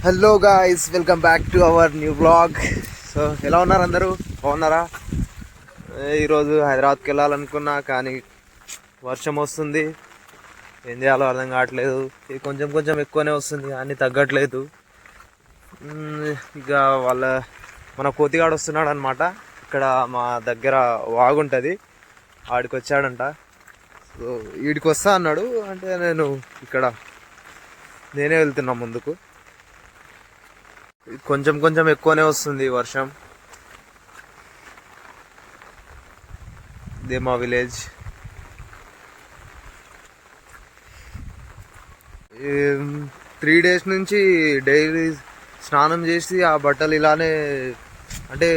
Hello guys, welcome back to our new blog. So ఎలా ఉన్నారు అందరూ? బాగున్నారా? ఈరోజు హైదరాబాద్కి వెళ్ళాలనుకున్నా కానీ వర్షం వస్తుంది. ఏం చేయాలో అర్థం కావట్లేదు. ఇది కొంచెం కొంచెం ఎక్కువనే వస్తుంది కానీ తగ్గట్లేదు. ఇక మన కోతిగాడు వస్తున్నాడు అనమాట. ఇక్కడ మా దగ్గర వాగుంటుంది, ఆడికి వచ్చాడంట. సో వీడికి వస్తా అన్నాడు. అంటే నేనే వెళ్తున్నా ముందుకు. కొంచెం కొంచెం ఎక్కువనే వస్తుంది వర్షం. ఇదే మా విలేజ్. 3 days నుంచి డైలీ స్నానం చేసి ఆ బట్టలు ఇలానే అంటే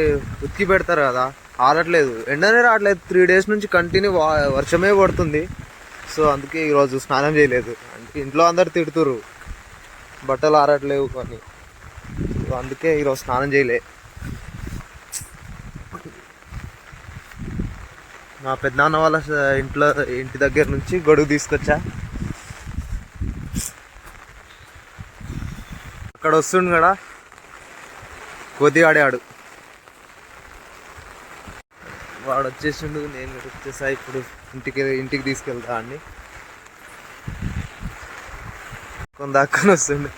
ఉతికి పెడతారు కదా, ఆరట్లేదు, ఎండనే రావట్లేదు. 3 days నుంచి కంటిన్యూ వర్షమే పడుతుంది. సో అందుకే ఈరోజు స్నానం చేయలేదు. అంటే ఇంట్లో అందరు తిడుతురు బట్టలు ఆరట్లేవు కానీ. అందుకే ఈరోజు స్నానం చేయలే. మా పెద్దనాన్న వాళ్ళ ఇంటి దగ్గర నుంచి గొడుగు తీసుకొచ్చా. అక్కడ వస్తుండు కదా కోతిగాడాడు, వాడు వచ్చేసిండు. నేను వచ్చేసా. ఇప్పుడు ఇంటికి తీసుకెళ్తా అని కొందాకని వస్తుండు.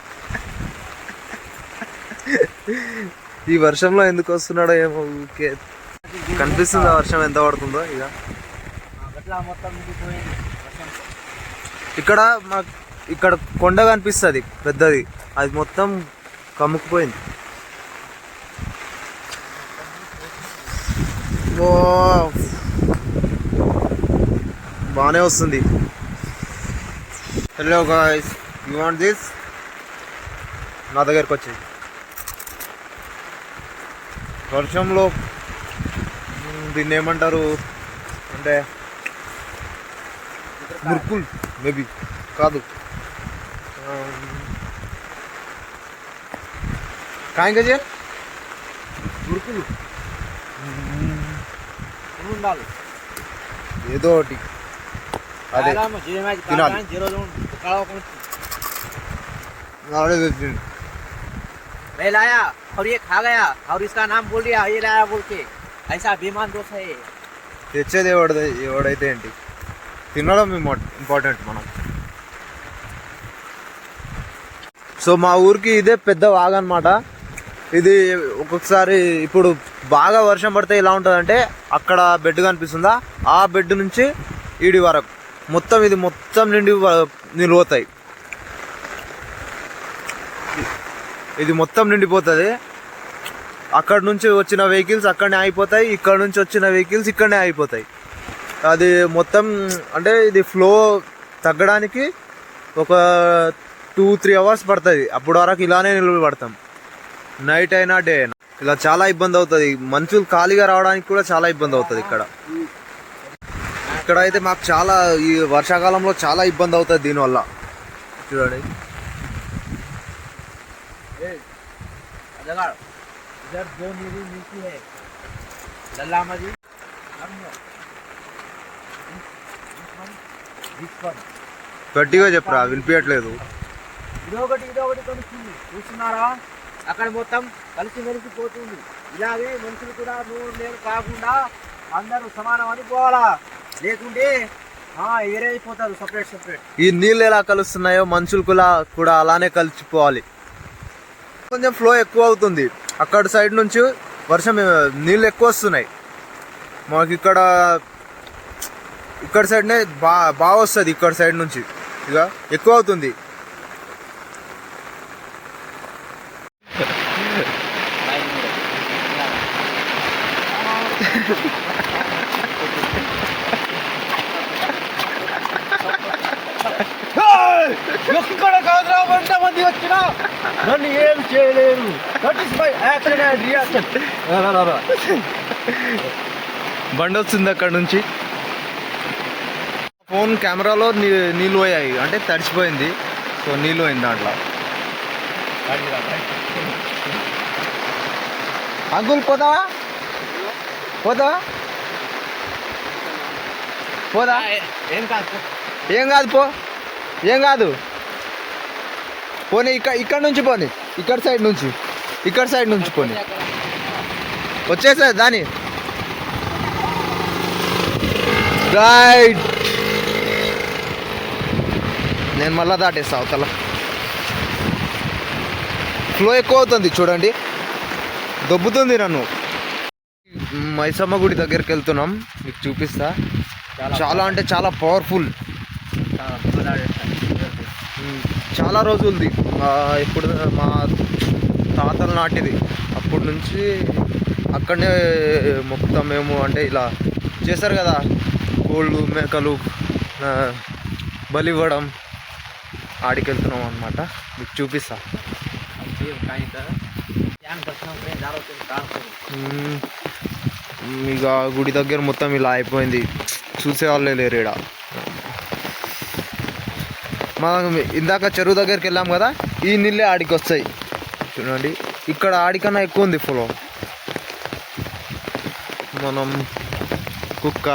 ఈ వర్షంలో ఎందుకు వస్తున్నాడో ఏమో. ఊరికే కనిపిస్తుందా వర్షం ఎంత పడుతుందో. ఇక ఇక్కడ కొండ కనిపిస్తుంది పెద్దది, అది మొత్తం కమ్ముకుపోయింది. ఓ బాగానే వస్తుంది. Hello guys, you want this? నా దగ్గరకు వచ్చింది వర్షంలో. దీన్ని ఏమంటారు అంటే మురుకులు, మేబీ కాదు, కాయింగజే మురుకులు ఏదో ఒకటి. అదే తినాలి. मैं लाया और ये खा गया और इसका नाम बोल दिया ये लाया बोल के. ऐसा बेईमान दोस्त है. తెచ్చేది ఎవడైతే ఏంటి, తినడం ఇంపార్టెంట్ మనం. సో మా ఊరికి ఇదే పెద్ద వాగు అనమాట. ఇది ఒక్కొక్కసారి ఇప్పుడు బాగా వర్షం పడితే ఎలా ఉంటుందంటే, అక్కడ బెడ్ కనిపిస్తుందా, ఆ బెడ్ నుంచి ఈడి వరకు ఇది మొత్తం నిలిపోతాయి. ఇది మొత్తం నిండిపోతుంది. అక్కడ నుంచి వచ్చిన వెహికల్స్ అక్కడనే అయిపోతాయి, ఇక్కడ నుంచి వచ్చిన వెహికల్స్ ఇక్కడనే అయిపోతాయి. అది మొత్తం అంటే ఇది ఫ్లో తగ్గడానికి ఒక 2-3 hours పడుతుంది. అప్పుడు వరకు ఇలానే నిలబడతాం, నైట్ అయినా డే అయినా. ఇలా చాలా ఇబ్బంది అవుతుంది. మనుషులు ఖాళీగా రావడానికి కూడా చాలా ఇబ్బంది అవుతుంది. ఇక్కడ అయితే మాకు చాలా ఈ వర్షాకాలంలో చాలా ఇబ్బంది అవుతుంది దీనివల్ల. చూడండి, इधर 2 नीली मिलती है लल्ला मजी గట్టిగా చెప్పరా, వినిపించట్లేదు. ఇదొకటి కలుస్తుంది చూస్తున్నారా, అక్కడ మొత్తం కలిసి మెలిసిపోతుంది. ఇలాగే మనుషులు కూడా నేను కాకుండా అందరూ సమానం అని పోవాలా, లేకుంటే ఏరైపోతారు సపరేట్. ఈ నీళ్ళు ఎలా కలుస్తున్నాయో మనుషులు కూడా అలానే కలిసిపోవాలి. కొంచెం ఫ్లో ఎక్కువ అవుతుంది. అక్కడ సైడ్ నుంచి వర్షం నీళ్ళు ఎక్కువ వస్తున్నాయి. మాకు ఇక్కడ సైడ్నే బాగా వస్తుంది. ఇక్కడ సైడ్ నుంచి ఇక ఎక్కువ అవుతుంది. ఎక్కడ కాదురా, 100 మంది వచ్చినా నన్ను ఏం చేయలేరు. That is my action and reaction. బండి వస్తుంది అక్కడ నుంచి. ఫోన్ కెమెరాలో నీళ్ళు పోయాయి, అంటే తడిచిపోయింది. సో నీళ్ళు పోయింది దాంట్లో. అంకుల్ పోతావా? ఏం కాదు పో, ఏం కాదు. పోనీ ఇక్కడ నుంచి పోనీ, ఇక్కడ సైడ్ నుంచి కొన్ని వచ్చేసాయి దాని రైట్. నేను మళ్ళా దాటేస్తా అవతల. ఫ్లో ఎక్కువ అవుతుంది చూడండి, దొబ్బుతుంది నన్ను. మైసమ్మ గుడి దగ్గరికి వెళ్తున్నాం, మీకు చూపిస్తా. చాలా అంటే చాలా పవర్ఫుల్, చాలా రోజులది. ఇప్పుడు మా తాతల నాటిది. అప్పటి నుంచి అక్కడనే మొత్తం మేము అంటే ఇలా చేస్తారు కదా, కోళ్ళు మేకలు బలి ఇవ్వడం. ఆడికి వెళ్తున్నాం అన్నమాట, మీకు చూపిస్తా. ఇక గుడి దగ్గర మొత్తం ఇలా అయిపోయింది, చూసేవాళ్ళే లేరు ఈడ. మనం ఇందాక చెరువు దగ్గరికి వెళ్ళాం కదా, ఈ నీళ్ళే ఆడికి వస్తాయి చూడండి. ఇక్కడ ఆడికన్నా ఎక్కువ ఉంది ఫ్లో. మనం కుక్క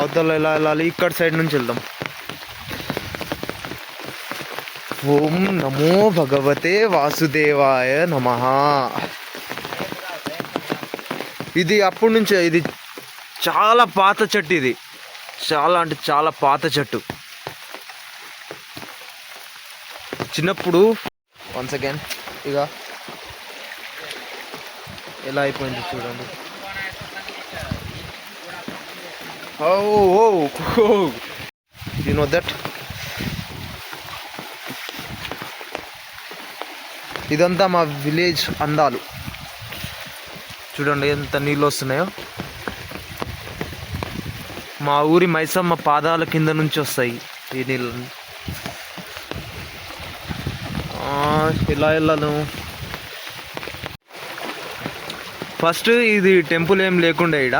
అవతల ఎలా వెళ్ళాలి, ఇక్కడ సైడ్ నుంచి వెళ్దాం. ఓం నమో భగవతే వాసుదేవాయ నమః. ఇది అప్పటి నుంచే, ఇది చాలా పాత చెట్టు, ఇది చాలా అంటే చాలా పాత చెట్టు. చిన్నప్పుడు వన్స్ అగైన్ ఇక ఎలా అయిపోయింది చూడండి. You know that. ఇదంతా మా విలేజ్ అందాలు చూడండి, ఎంత నీళ్ళు వస్తున్నాయో. మా ఊరి మైసమ్మ పాదాల కింద నుంచి వస్తాయి ఈ నీళ్ళు. ఇలా వెళ్ళను. ఫస్ట్ ఇది టెంపుల్ ఏం లేకుండే ఇక్కడ,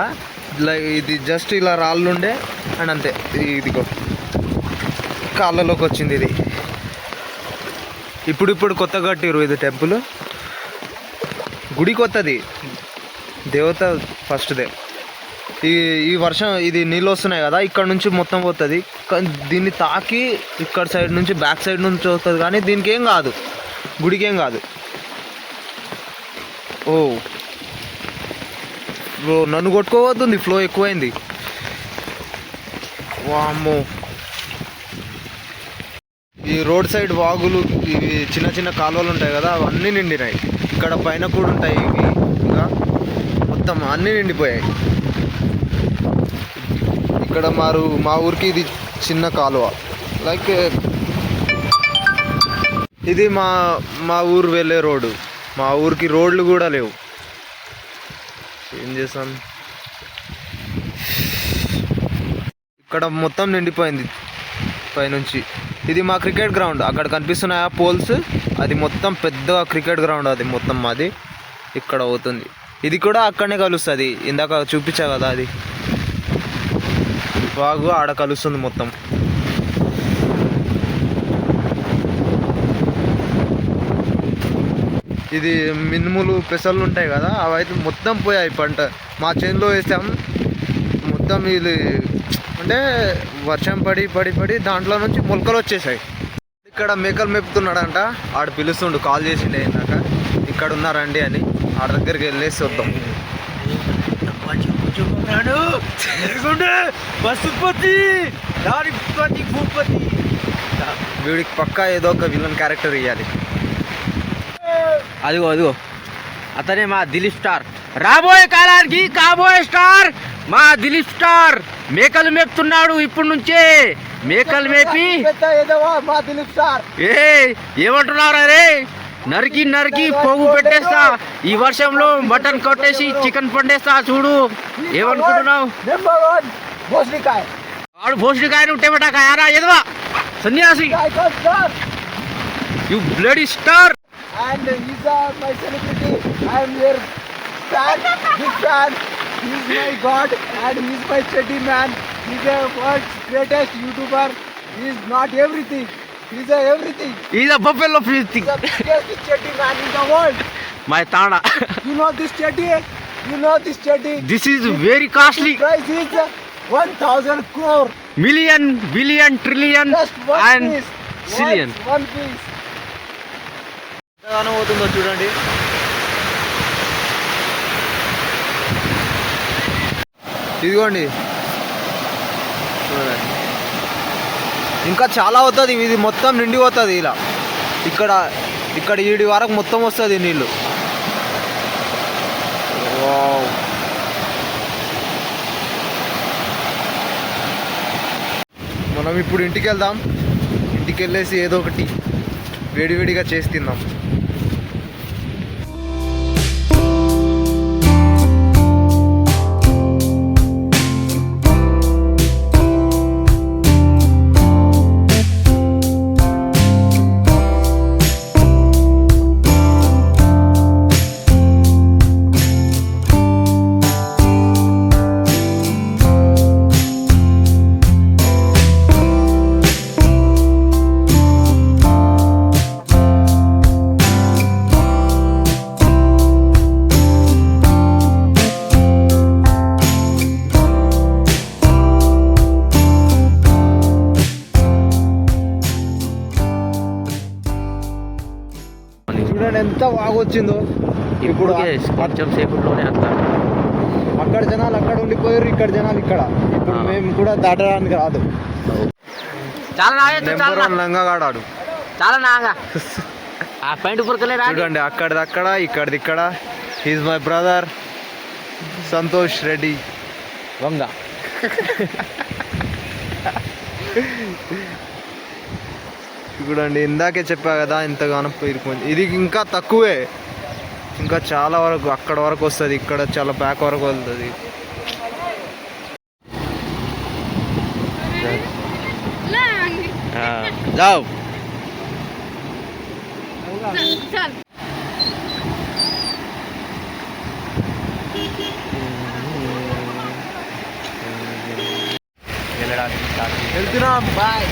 ఇది జస్ట్ ఇలా రాళ్ళుండే అండ్ అంతే. ఇదిగో కాళ్ళలోకి వచ్చింది ఇది. ఇప్పుడు కొత్త కట్టిరు ఇది టెంపుల్. గుడి కొత్తది, దేవత ఫస్ట్దే. ఈ వర్షం ఇది నీళ్ళు వస్తున్నాయి కదా, ఇక్కడ నుంచి మొత్తం పోతుంది. దీన్ని తాకి ఇక్కడ సైడ్ నుంచి బ్యాక్ సైడ్ నుంచి వస్తుంది, కానీ దీనికి ఏం కాదు, గుడికి ఏం కాదు. నన్ను కొట్టుకోవద్దు, ఫ్లో ఎక్కువైంది. వామ్మో. ఈ రోడ్ సైడ్ వాగులు, ఇవి చిన్న చిన్న కాలువలు ఉంటాయి కదా, అవన్నీ నిండినాయి. ఇక్కడ పైన కూడా ఉంటాయి ఇవి, ఇంకా మొత్తం అన్నీ నిండిపోయాయి. ఇక్కడ మా ఊరికి ఇది చిన్న కాలువ. లైక్ ఇది మా ఊరు వెళ్ళే రోడ్డు. మా ఊరికి రోడ్లు కూడా లేవు. ఏం చేస్తాం, ఇక్కడ మొత్తం నిండిపోయింది పైనుంచి. ఇది మా క్రికెట్ గ్రౌండ్, అక్కడ కనిపిస్తున్నాయి ఆ పోల్స్, అది మొత్తం పెద్ద క్రికెట్ గ్రౌండ్. అది మొత్తం మాది ఇక్కడ అవుతుంది. ఇది కూడా అక్కడనే కలుస్తుంది, ఇందాక చూపించా కదా, అది వాగు ఆడ కలుస్తుంది మొత్తం. ఇది మినుములు పెసలు ఉంటాయి కదా, అవైతే మొత్తం పోయాయి. పంట మా చేనులో వేసాం మొత్తం. ఇది అంటే వర్షం పడి దాంట్లో నుంచి మొలకలు వచ్చేసాయి. ఇక్కడ మేకలు మేపుతున్నాడంట, ఆడు పిలుస్తుండు, కాల్ చేసిండే ఇందాక, ఇక్కడ ఉన్నారండి అని. ఆడ దగ్గరికి వెళ్ళేసి వద్దాం. వీడికి పక్కా ఏదో ఒక విలన్ క్యారెక్టర్ ఇవ్వాలి. అదిగో అతనే మా దిలీప్ స్టార్, రాబోయే కాలానికి కాబోయే స్టార్ మా దిలీప్ స్టార్. మేకలు మేపుతున్నాడు ఇప్పటి నుంచే, మేకలు మేపి మా దిలీప్ స్టార్. ఏమంటున్నారు రే, నరికి పోగు పెట్టేస్తా. ఈ వర్షంలో మటన్ కొట్టేసి చికెన్ పండేస్తా చూడు. ఏమనుకుంటున్నావు? వాడు భోజనికాయ టమాటాకాయరా ఎదవా సన్యాసి. You bloody star. And he's my celebrity. I am your fan, big fan. He's my god and he's my chetty man. He's the world's greatest YouTuber. He's not everything. He's everything. He's a buffalo fish. He's the biggest chetty man in the world. My tana. You know this chetty? You know this chetty? This is very costly. The price is 1,000 crore. Million, billion, trillion Just one and piece. zillion. One piece. ఎంతగానో పోతుందో చూడండి. ఇదిగోండి చూడండి, ఇంకా చాలా అవుతుంది. ఇది మొత్తం నిండిపోతుంది ఇలా. ఇక్కడ ఈడి వరకు మొత్తం వస్తుంది నీళ్ళు. వావ్. మనం ఇప్పుడు ఇంటికి వెళ్దాం. ఇంటికి వెళ్ళేసి ఏదో ఒకటి వేడివేడిగా చేసి తిందాం. చూడండి ఎంత బాగా వచ్చిందో. ఇప్పుడు కొంచెం సేపట్లోనే అంతా అక్కడ జనాలు అక్కడ ఉండిపోయారు, ఇక్కడ జనాలు ఇక్కడ. ఇప్పుడు మేము కూడా దాటడానికి రాదు. నెంబర్ వన్ లంగాగాడాడు. చాలా నాగా ఆ పైన పురకలే రా. చూడండి అక్కడిది అక్కడ, ఇక్కడిది ఇక్కడ. He's my brother Santosh Reddy Vanga. చూడండి ఇందాకే చెప్పా కదా ఇంతగానో పేరుకుంది. ఇది ఇంకా తక్కువే, ఇంకా చాలా వరకు అక్కడ వరకు వస్తుంది. ఇక్కడ చాలా బ్యాక్ వరకు వెళ్తుంది. जाओ चल వెళ్తున్నాం. బాయ్.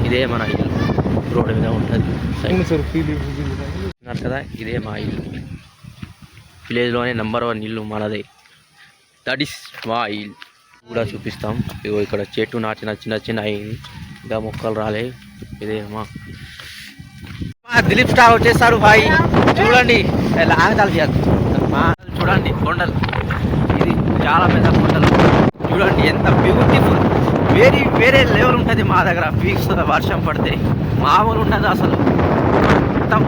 ఇదే మన ఇల్లు, రోడ్డు మీద ఉంటుంది కదా. ఇదే మా ఇల్లు, విలేజ్లోనే నెంబర్ 1 ఇల్లు మనదే. దట్ ఈస్ మా ఇల్లు కూడా చూపిస్తాం. ఇగో ఇక్కడ చెట్టు నాటిన చిన్న చిన్న అయింది, ఇంకా మొక్కలు రాలే. ఇదే మా దిలీప్ స్టార్ వచ్చేసారు భాయ్. చూడండి చూడండి కొండలు, ఇది చాలా పెద్ద కొండలు. చూడండి ఎంత బ్యూటిఫుల్, వేరే లెవెల్ ఉంటుంది మా దగ్గర. పీక్స్ వర్షం పడితే మామూలు ఉండదు అసలు. మొత్తం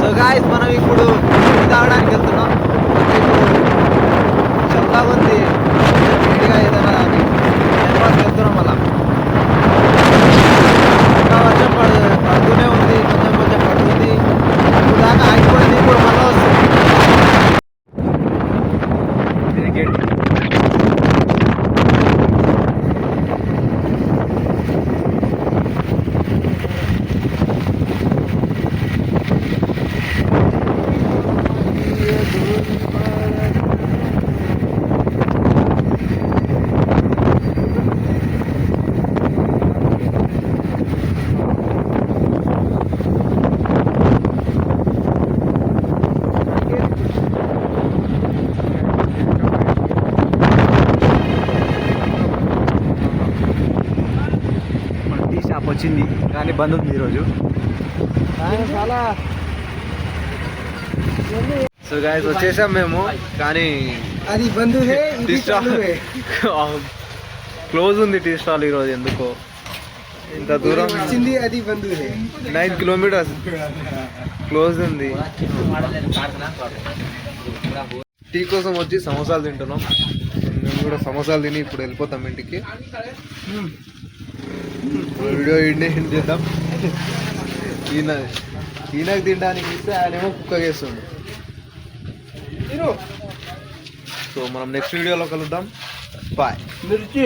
సో గాయ్స్ మనం ఇప్పుడు తాగడానికి వెళ్తున్నాం. చల్లగా ఉంది, వేడిగా ఏదైనా కానీ వెళ్తున్నాం. అలా ఇంకా వర్షం పడుతూనే ఉంది, కొంచెం పడుతుంది. అప్పుడు దాకా ఆగిపోయింది, ఇప్పుడు మళ్ళీ వస్తుంది. ఇది గేట్. వచ్చింది కానీ బంద్ ఉంది ఈరోజు. చాలా సో గాయస్ వచ్చేసాం మేము, కానీ అది బంద్ టీ స్టాల్ క్లోజ్ ఉంది. టీ స్టాల్ ఈరోజు ఎందుకో ఇంత దూరం వచ్చింది, అది బంద్ 9 కిలోమీటర్స్ క్లోజ్ ఉంది. టీ కోసం వచ్చి సమోసాలు తింటున్నాం. మేము కూడా సమోసాలు తిని ఇప్పుడు వెళ్ళిపోతాం ఇంటికి. వీడియో ఎండ్ చేద్దాం. ఈయనకు తినడానికి ఇస్తే ఆయనేమో కుక్క చేస్తుండు. సో మనం నెక్స్ట్ వీడియోలో కలుద్దాం. బాయ్. మిర్చి